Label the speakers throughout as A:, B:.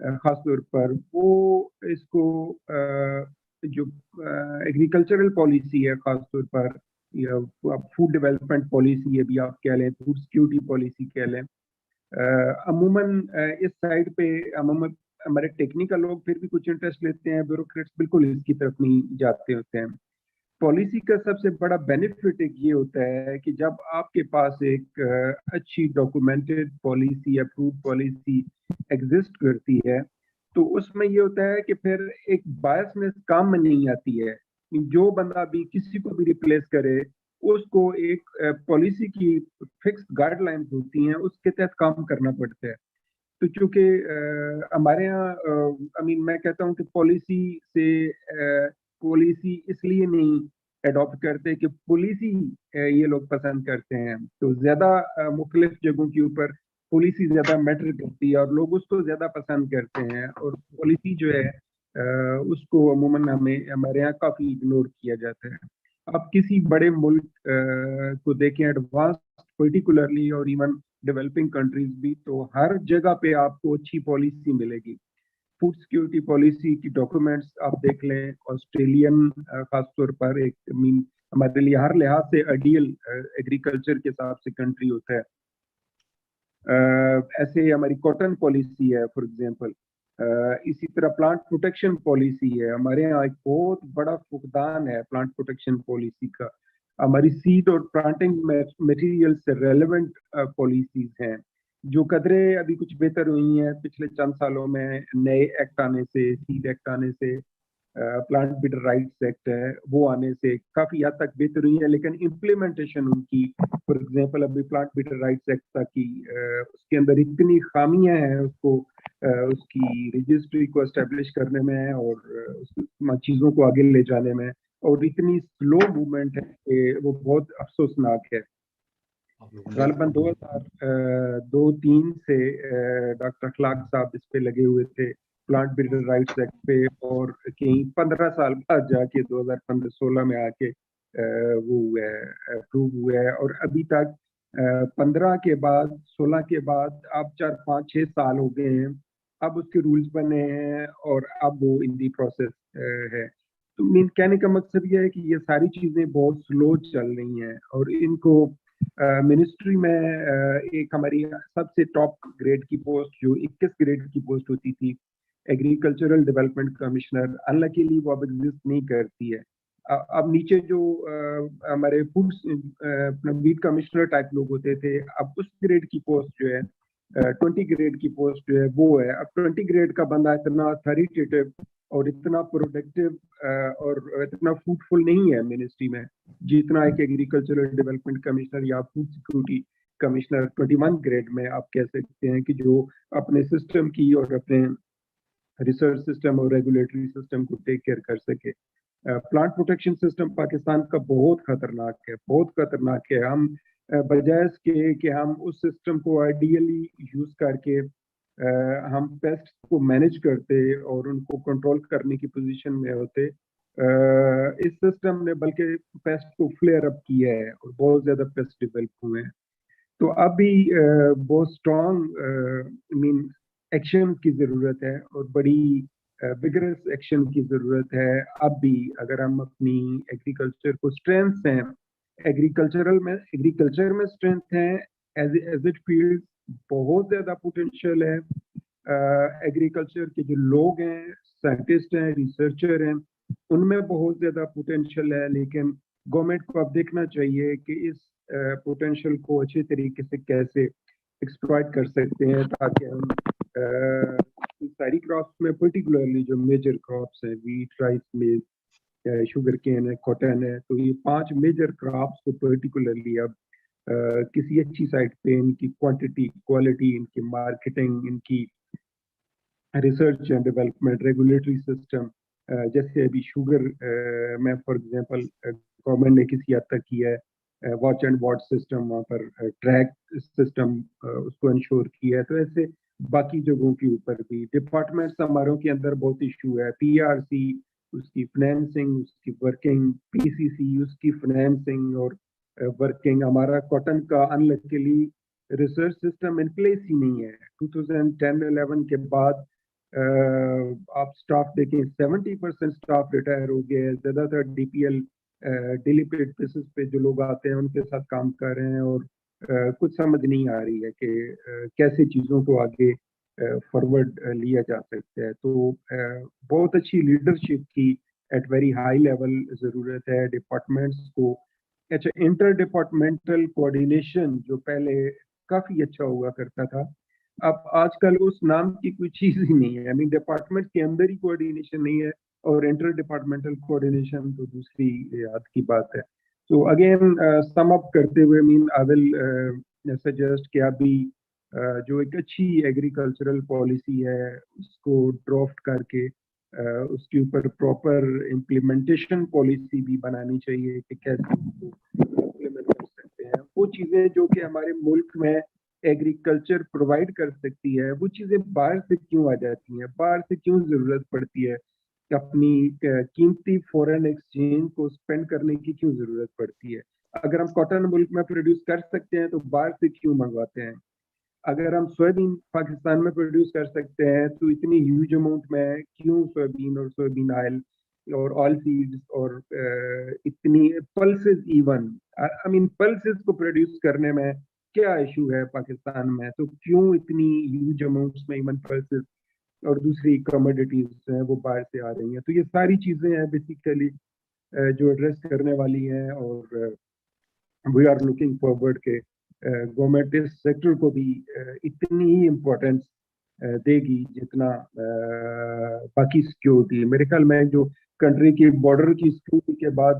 A: خاص طور پر وہ اس کو جو ایگریکلچرل پالیسی ہے خاص طور پر یا فوڈ ڈیولپمنٹ پالیسی ہے بھی آپ کہہ لیں, فوڈ سیکورٹی پالیسی کہہ لیں, عموماً اس سائڈ پہ عموماً ہمارے ٹیکنیکل لوگ پھر بھی کچھ انٹرسٹ لیتے ہیں, بیوروکریٹس بالکل اس کی طرف نہیں جاتے ہوتے ہیں. پالیسی کا سب سے بڑا بینیفٹ ایک یہ ہوتا ہے کہ جب آپ کے پاس ایک اچھی documented policy, approved policy exist کرتی ہے, تو اس میں یہ ہوتا ہے کہ پھر ایک بائسنس کام میں نہیں آتی ہے. جو بندہ بھی کسی کو بھی ریپلیس کرے اس کو ایک پالیسی کی فکس گائیڈ لائنز ہوتی ہیں, اس کے تحت کام کرنا پڑتا ہے. تو چونکہ ہمارے یہاں میں کہتا ہوں کہ پالیسی اس لیے نہیں اڈاپٹ کرتے کہ پالیسی یہ لوگ پسند کرتے ہیں, تو زیادہ مختلف جگہوں کے اوپر پالیسی زیادہ میٹر کرتی ہے اور لوگ اس کو زیادہ پسند کرتے ہیں, اور پالیسی جو ہے اس کو عموماً ہمارے یہاں کافی اگنور کیا جاتا ہے. آپ کسی بڑے ملک کو دیکھیں ایڈوانس پرٹیکولرلی اور ایون ڈیولپنگ کنٹریز بھی, تو ہر جگہ پہ آپ کو اچھی پالیسی ملے گی. فوڈ سیکورٹی پالیسی کی ڈاکومنٹس آپ دیکھ لیں, آسٹریلین خاص طور پر ایک ہمارے لیے ہر لحاظ سے آئیڈیل ایگریکلچر کے حساب سے کنٹری ہوتا ہے. ایسے ہماری کاٹن پالیسی ہے فار ایگزامپل, اسی طرح پلانٹ پروٹیکشن پالیسی ہے. ہمارے یہاں ایک بہت بڑا فقدان ہے پلانٹ پروٹیکشن پالیسی کا. ہماری سیڈ اور پلانٹنگ میٹیریل سے ریلیونٹ پالیسیز ہیں جو قدرے ابھی کچھ بہتر ہوئی ہیں پچھلے چند سالوں میں, نئے ایکٹ آنے سے, سیڈ ایکٹ آنے سے, پلانٹ بیٹر رائٹس ایکٹ ہے وہ آنے سے کافی حد تک بہتر ہوئی ہے, لیکن امپلیمنٹیشن ان کی فار ایگزامپل ابھی پلانٹ بیٹر رائٹس ایکٹ تک کی اس کے اندر اتنی خامیاں ہیں اس کی رجسٹری کو اسٹیبلش کرنے میں اور چیزوں کو آگے لے جانے میں, اور اتنی سلو موومنٹ ہے کہ وہ بہت افسوسناک ہے. غالباً 2002-03 سے ڈاکٹر اخلاق صاحب اس پہ لگے ہوئے تھے پلانٹ بیٹر رائٹس ایکٹ پہ, اور کہیں 15 سال بعد جا کے 2015-16 میں آ کے وہ اپروو ہوا ہے, اور ابھی تک 15 کے بعد 16 کے بعد اب 4-5-6 سال ہو گئے ہیں, اب اس کے رولز بنے ہیں اور اب وہ ان دی پروسیس ہے. تو کہنے کا مقصد یہ ہے کہ یہ ساری چیزیں بہت سلو چل رہی ہیں, اور ان کو منسٹری میں ایک ہماری سب سے ٹاپ گریڈ کی پوسٹ جو 21 گریڈ کی پوسٹ ہوتی تھی ایگریکلچرل ڈیولپمنٹ کمشنر, انلکیلی وہ اب ایگزسٹ نہیں کرتی ہے. اب نیچے جو ہمارے فوڈ میٹ کمشنر ٹائپ لوگ ہوتے تھے, اب اس گریڈ کی پوسٹ جو ہے 20 گریڈ کی پوسٹ جو ہے وہ ہے. اب 20 گریڈ کا بندہ اتنا اتھارٹیٹیو اور اتنا پروڈکٹیو اور اتنا فروٹفل نہیں ہے منسٹری میں جتنا ایک ایگریکلچرل ڈیولپمنٹ کمشنر یا فوڈ سیکورٹی کمشنر 21 گریڈ میں آپ کہہ سکتے ہیں, کہ جو اپنے سسٹم کی اور اپنے ریسرچ سسٹم اور ریگولیٹری سسٹم کو ٹیک کیئر کر سکے. پلانٹ پروٹیکشن سسٹم پاکستان کا بہت خطرناک ہے, بہت خطرناک ہے. ہم بجائے اس کے کہ ہم اس سسٹم کو آئیڈیلی یوز کر کے ہم پیسٹ کو مینج کرتے اور ان کو کنٹرول کرنے کی پوزیشن میں ہوتے, اس سسٹم نے بلکہ پیسٹ کو فلیئر اپ کیا ہے اور بہت زیادہ پیسٹ ڈیولپ ہوئے ہیں. تو اب بھی بہت اسٹرانگ ایکشن کی ضرورت ہے اور بڑی وگرس ایکشن کی ضرورت ہے. اب بھی اگر ہم اپنی ایگریکلچر کو اسٹرینتھ ہیں, ایگریکلچر میں اسٹرینتھ ہیں ایز اٹ فیلڈ, بہت زیادہ پوٹینشیل ہے. ایگریکلچر کے جو لوگ ہیں, سائنٹسٹ ہیں, ریسرچر ہیں, ان میں بہت زیادہ پوٹینشیل ہے, لیکن گورنمنٹ کو اب دیکھنا چاہیے کہ اس پوٹینشیل کو اچھے طریقے سے کیسے ایکسپلائٹ کر سکتے ہیں تاکہ ہم ساری کراپس میں پرٹیکولرلی جو میجر کراپس ہیں ویٹ, رائس, میز, شوگر کین ہے, کاٹن ہے, تو یہ 5 میجر کراپس کو پرٹیکولرلی اب کسی اچھی سائٹ پہ ان کی کوانٹٹی, کوالٹی, ان کی مارکیٹنگ, ان کی research and development, regulatory system, جیسے ابھی شوگر میں فار ایگزامپل گورنمنٹ نے کسی حد تک کیا ہے واچ اینڈ واٹ سسٹم, وہاں پر ٹریک سسٹم اس کو انشور کیا ہے. تو ایسے باقی جگہوں کے اوپر بھی ڈپارٹمنٹس ہماروں کے اندر بہت ایشو ہے. پی آر سی اس کی فنانسنگ, اس کی ورکنگ, پی سی سی اس کی فنانسنگ اور ورکنگ. ہمارا کاٹن کا unluckily research system in place ہی نہیں ہے. 2010-11 کے بعد آپ سٹاف دیکھیں 70% سٹاف ریٹائر ہو گیا ہے, زیادہ تر DPL ڈیلی پیڈ بیسس پہ جو لوگ آتے ہیں ان کے ساتھ کام کر رہے ہیں, اور کچھ سمجھ نہیں آ رہی ہے کہ کیسے چیزوں کو آگے فارورڈ لیا جا سکتا ہے. تو بہت اچھی لیڈرشپ کی ایٹ ویری ہائی لیول ضرورت ہے ڈپارٹمنٹس کو. اچھا, انٹر ڈپارٹمنٹل کوآرڈینیشن جو پہلے کافی اچھا ہوا کرتا تھا, اب آج کل اس نام کی کوئی چیز ہی نہیں ہے. آئی مین ڈپارٹمنٹ کے اندر ہی کوآرڈینیشن نہیں ہے, اور انٹر ڈپارٹمنٹل کوآرڈینیشن تو دوسری یاد کی بات ہے. تو اگین سم اپ کرتے ہوئے آئی ول سجیسٹ کہ ابھی جو ایک اچھی ایگریکلچرل پالیسی ہے اس کو ڈرافٹ کر کے اس کے اوپر پراپر امپلیمنٹیشن پالیسی بھی بنانی چاہیے کہ کیسے اس کو امپلیمنٹ کر سکتے ہیں. وہ چیزیں جو کہ ہمارے ملک میں ایگریکلچر پرووائڈ کر سکتی ہے, وہ چیزیں باہر سے کیوں آ جاتی ہیں, باہر سے کیوں ضرورت پڑتی ہے, اپنی قیمتی فورن ایکسچینج کو اسپینڈ کرنے کی کیوں ضرورت پڑتی ہے. اگر ہم کاٹن ملک میں پروڈیوس کر سکتے ہیں تو باہر سے کیوں منگواتے ہیں. اگر ہم سویابین پاکستان میں پروڈیوس کر سکتے ہیں تو اتنی ہیوج اماؤنٹ میں کیوں سویابین اور سویابین آئل اور آئل سیڈز اور اتنی pulses, even I mean pulses کو پروڈیوس کرنے میں کیا ایشو ہے پاکستان میں, تو کیوں اتنی ہیوج اماؤنٹس میں ایون پلسز اور دوسری کموڈیٹیز ہیں وہ باہر سے آ رہی ہیں. تو یہ ساری چیزیں ہیں بیسیکلی جو ایڈریس کرنے والی ہیں, اور وی آر لوکنگ فارورڈ کہ گورنمنٹ اس سیکٹر کو بھی اتنی ہی امپورٹینس دے گی جتنا باقی سیکیورٹی. میرے خیال میں جو کنٹری کی بارڈر کی سیکیورٹی کے بعد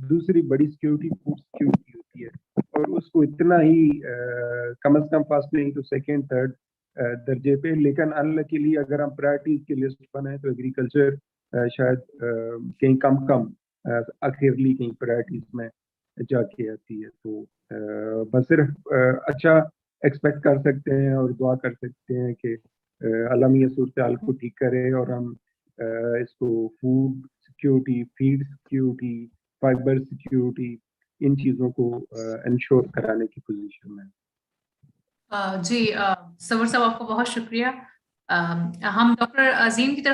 A: دوسری بڑی سیکیورٹی فوڈ سیکیورٹی ہوتی ہے, اور اس کو اتنا ہی کم از کم فرسٹ نہیں تو سیکنڈ تھرڈ درجے پہ. لیکن انلکیلی اگر ہم پرائرٹیز کی لسٹ بنائیں تو ایگریکلچر شاید کہیں کم آخرلی کہیں پرائرٹیز میں جا کے آتی ہے. تو بس صرف اچھا ایکسپیکٹ کر سکتے ہیں اور دعا کر سکتے ہیں کہ اللہ میاں صورتحال کو ٹھیک کرے, اور ہم اس کو food security, feed security, fibre security, ان چیزوں کو انشور کرانے کی پوزیشن میں.
B: جی تصور صاحب آپ کو بہت شکریہ. ہم ڈاکٹر عظیم کی طرف